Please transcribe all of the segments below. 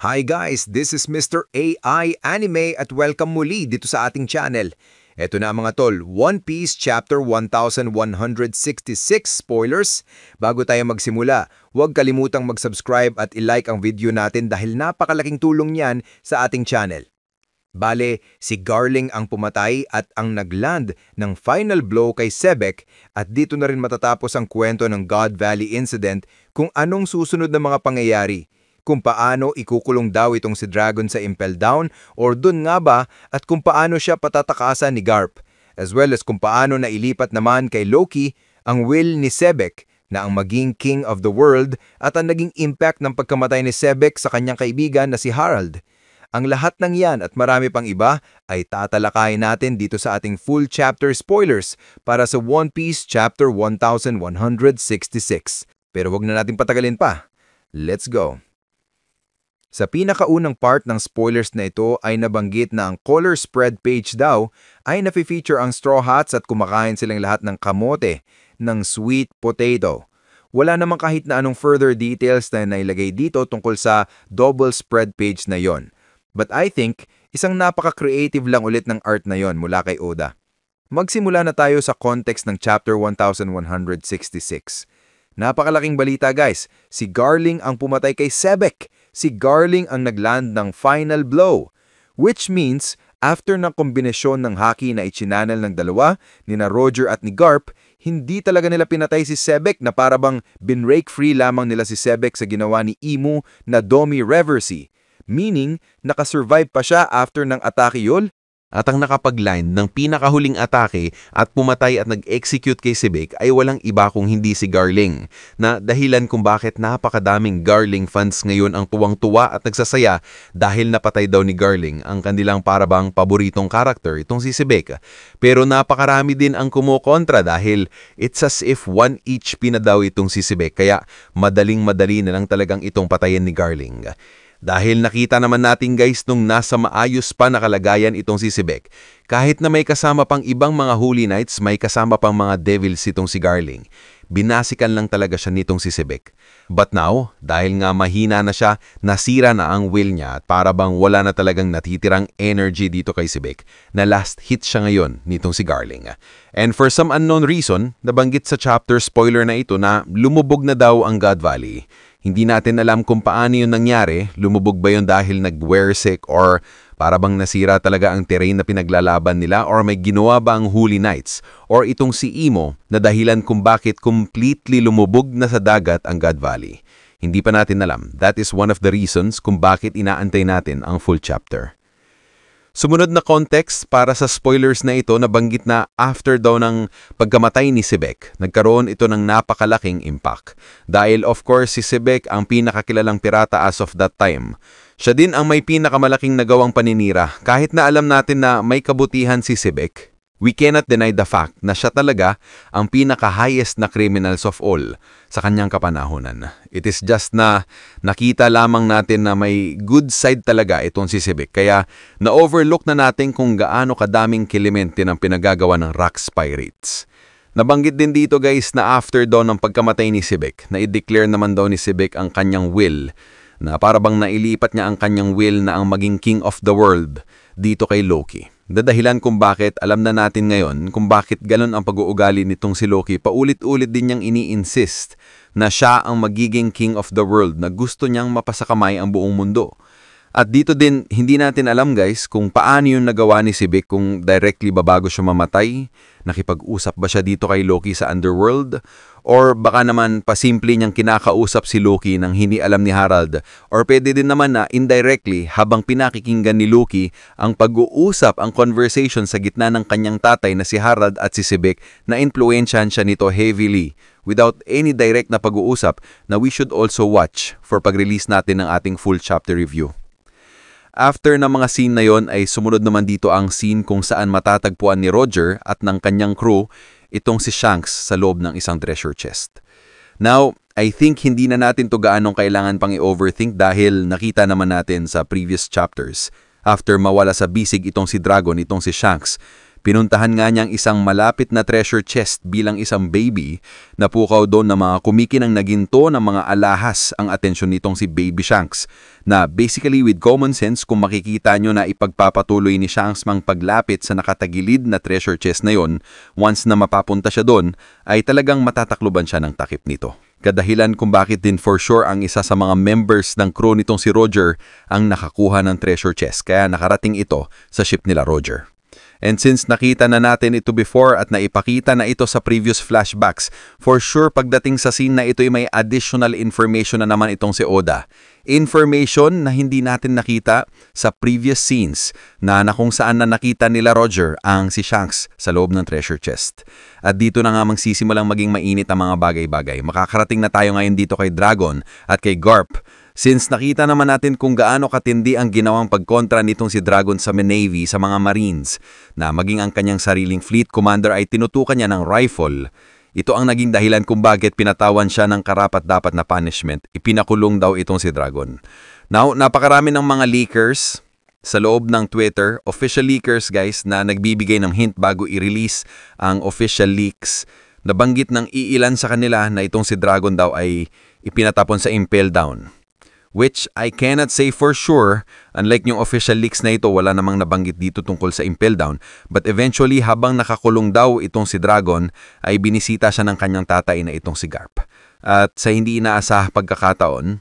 Hi guys, this is Mr. AI Anime at welcome muli dito sa ating channel. Eto na mga tol, One Piece Chapter 1166 spoilers. Bago tayo magsimula, huwag kalimutang mag-subscribe at i-like ang video natin dahil napakalaking tulong niyan sa ating channel. Bale, si Garling ang pumatay at ang nagland ng final blow kay Sebek at dito na rin matatapos ang kwento ng God Valley Incident kung anong susunod na mga pangyayari. Kung paano ikukulong daw itong si Dragon sa Impel Down or dun nga ba at kung paano siya patatakasan ni Garp, as well as kung paano nailipat naman kay Loki ang will ni Sebek na ang maging King of the World at ang naging impact ng pagkamatay ni Sebek sa kanyang kaibigan na si Harald. Ang lahat ng yan at marami pang iba ay tatalakayin natin dito sa ating full chapter spoilers para sa One Piece Chapter 1166. Pero wag na natin patagalin pa. Let's go! Sa pinakaunang part ng spoilers na ito ay nabanggit na ang color spread page daw ay nafe-feature ang Straw Hats at kumakain silang lahat ng kamote, ng sweet potato. Wala namang kahit na anong further details na nailagay dito tungkol sa double spread page na yon. But I think, isang napaka-creative lang ulit ng art na yon mula kay Oda. Magsimula na tayo sa context ng chapter 1166. Napakalaking balita guys, si Garling ang pumatay kay Sebek. Si Garling ang nagland ng final blow. Which means, after ng kombinasyon ng haki na ichinanal ng dalawa, nina Roger at ni Garp, hindi talaga nila pinatay si Sebek na parabang binrake free lamang nila si Sebek sa ginawa ni Imu na Domi Reversey. Meaning, nakasurvive pa siya after ng atake yun. At ang nakapag-line ng pinakahuling atake at pumatay at nag-execute kay Sebek ay walang iba kung hindi si Garling, na dahilan kung bakit napakadaming Garling fans ngayon ang tuwang-tuwa at nagsasaya dahil napatay daw ni Garling ang kanilang parabang paboritong karakter itong si Sebek. Pero napakarami din ang kumukontra dahil it's as if 1 HP na daw itong si Sebek, kaya madaling-madali na lang talagang itong patayin ni Garling. Dahil nakita naman natin guys nung nasa maayos pa na kalagayan itong si Sebek, kahit na may kasama pang ibang mga Holy Knights, may kasama pang mga Devils itong si Garling. Binasikan lang talaga siya nitong si Sebek. But now, dahil nga mahina na siya, nasira na ang will niya at para bang wala na talagang natitirang energy dito kay Sebek, na last hit siya ngayon nitong si Garling. And for some unknown reason, nabanggit sa chapter spoiler na ito na lumubog na daw ang God Valley. Hindi natin alam kung paano yun nangyari, lumubog ba yun dahil nag-wear sick or para bang nasira talaga ang terrain na pinaglalaban nila or may ginawa ba ang Holy Knights or itong si Imo na dahilan kung bakit completely lumubog na sa dagat ang God Valley. Hindi pa natin alam. That is one of the reasons kung bakit inaantay natin ang full chapter. Sumunod na context para sa spoilers na ito, nabanggit na after daw ng pagkamatay ni Sebek, nagkaroon ito ng napakalaking impact. Dahil of course si Sebek ang pinakakilalang pirata as of that time. Siya din ang may pinakamalaking nagawang paninira. Kahit na alam natin na may kabutihan si Sebek, we cannot deny the fact na siya talaga ang pinaka-highest na criminals of all sa kanyang kapanahonan. It is just na nakita lamang natin na may good side talaga itong si Sebek. Kaya na-overlook na natin kung gaano kadaming kilimenti ng pinagagawa ng Rax Pirates. Nabanggit din dito guys na after daw ng pagkamatay ni Sebek, na i-declare naman daw ni Sebek ang kanyang will, na parabang nailipat niya ang kanyang will na ang maging King of the World dito kay Loki. Dadahilan kung bakit alam na natin ngayon kung bakit ganun ang pag-uugali nitong si Loki, paulit-ulit din niyang ini-insist na siya ang magiging King of the World, na gusto niyang mapasakamay ang buong mundo. At dito din, hindi natin alam guys kung paano yung nagawa ni Sebek, kung directly ba bago siya mamatay, nakipag-usap ba siya dito kay Loki sa Underworld, or baka naman pasimple niyang kinakausap si Loki nang hindi alam ni Harald, or pwede din naman na indirectly habang pinakikinggan ni Loki ang pag-uusap, ang conversation sa gitna ng kanyang tatay na si Harald at si Sebek, na influensyahan siya nito heavily without any direct na pag-uusap, na we should also watch for pag-release natin ng ating full chapter review. After ng mga scene na yon ay sumunod naman dito ang scene kung saan matatagpuan ni Roger at ng kanyang crew itong si Shanks sa loob ng isang treasure chest. Now, I think hindi na natin to gaanong kailangan pang i-overthink dahil nakita naman natin sa previous chapters. After mawala sa bisig itong si Dragon, itong si Shanks, pinuntahan nga niyang isang malapit na treasure chest bilang isang baby, na pukaw doon na mga kumikinang naginto ng mga alahas ang atensyon nitong si Baby Shanks, na basically with common sense kung makikita nyo na ipagpapatuloy ni Shanks mang paglapit sa nakatagilid na treasure chest na yon, once na mapapunta siya doon, ay talagang matatakluban siya ng takip nito. Kadahilan kung bakit din for sure ang isa sa mga members ng crew nitong si Roger ang nakakuha ng treasure chest, kaya nakarating ito sa ship nila Roger. And since nakita na natin ito before at naipakita na ito sa previous flashbacks, for sure pagdating sa scene na ito ay may additional information na naman itong si Oda. Information na hindi natin nakita sa previous scenes na kung saan na nakita nila Roger ang si Shanks sa loob ng treasure chest. At dito na nga magsisimulang maging mainit ang mga bagay-bagay. Makakarating na tayo ngayon dito kay Dragon at kay Garp. Since nakita naman natin kung gaano katindi ang ginawang pagkontra nitong si Dragon sa Navy sa mga Marines, na maging ang kanyang sariling fleet commander ay tinutukan niya ng rifle. Ito ang naging dahilan kung bakit pinatawan siya ng karapat-dapat na punishment. Ipinakulong daw itong si Dragon. Now, napakarami ng mga leakers sa loob ng Twitter, official leakers guys, na nagbibigay ng hint bago i-release ang official leaks. Nabanggit ng iilan sa kanila na itong si Dragon daw ay ipinatapon sa Impel Down. Which I cannot say for sure, unlike yung official leaks na ito, wala namang nabanggit dito tungkol sa Impel Down. But eventually, habang nakakulong daw itong si Dragon, ay binisita siya ng kanyang tatay na itong si Garp. At sa hindi inaasah pagkakataon,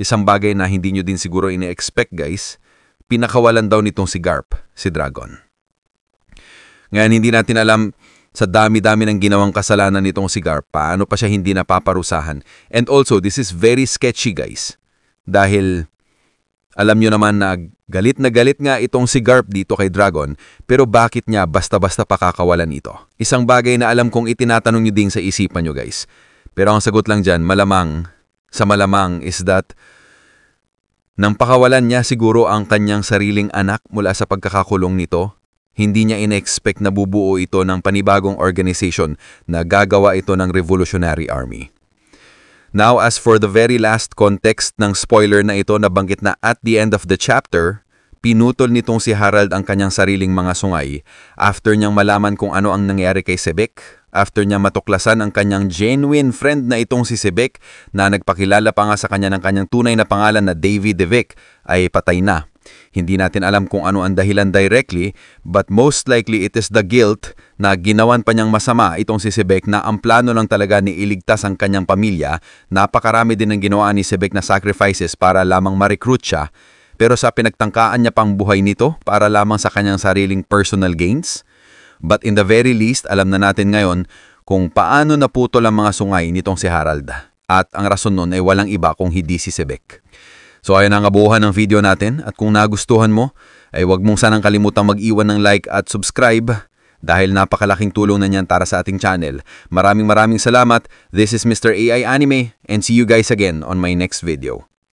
isang bagay na hindi nyo din siguro ine-expect guys, pinakawalan daw nitong si Garp, si Dragon. Ngayon, hindi natin alam sa dami-dami ng ginawang kasalanan nitong si Garp, paano pa siya hindi napaparusahan. And also, this is very sketchy guys. Dahil alam nyo naman na galit nga itong si Garp dito kay Dragon, pero bakit niya basta-basta pakakawalan ito? Isang bagay na alam kong itinatanong nyo din sa isipan nyo guys. Pero ang sagot lang dyan, malamang is that nang pakawalan niya siguro ang kanyang sariling anak mula sa pagkakakulong nito, hindi niya in-expect na bubuo ito ng panibagong organization na gagawa ito ng Revolutionary Army. Now, as for the very last context ng spoiler na ito, nabanggit na at the end of the chapter, pinutol nitong si Harald ang kanyang sariling mga sungay after niyang malaman kung ano ang nangyari kay Sebek, after niya matuklasan ang kanyang genuine friend na itong si Sebek na nagpakilala pa nga sa kanya ng kanyang tunay na pangalan na Davy DeVick ay patay na. Hindi natin alam kung ano ang dahilan directly, but most likely it is the guilt na ginawan pa niyang masama itong si Sebek na ang plano lang talaga ni iligtas ang kanyang pamilya. Napakarami din ang ginawa ni Sebek na sacrifices para lamang ma-recruit siya, pero sa pinagtangkaan niya pang buhay nito para lamang sa kanyang sariling personal gains. But in the very least, alam na natin ngayon kung paano naputol ang mga sungay nitong si Harald. At ang rason nun ay walang iba kung hindi si Sebek. So ayun ang kabuuhan ng video natin, at kung nagustuhan mo, ay huwag mong sanang kalimutang mag-iwan ng like at subscribe dahil napakalaking tulong na niyan para sa ating channel. Maraming salamat. This is Mr. AI Anime and see you guys again on my next video.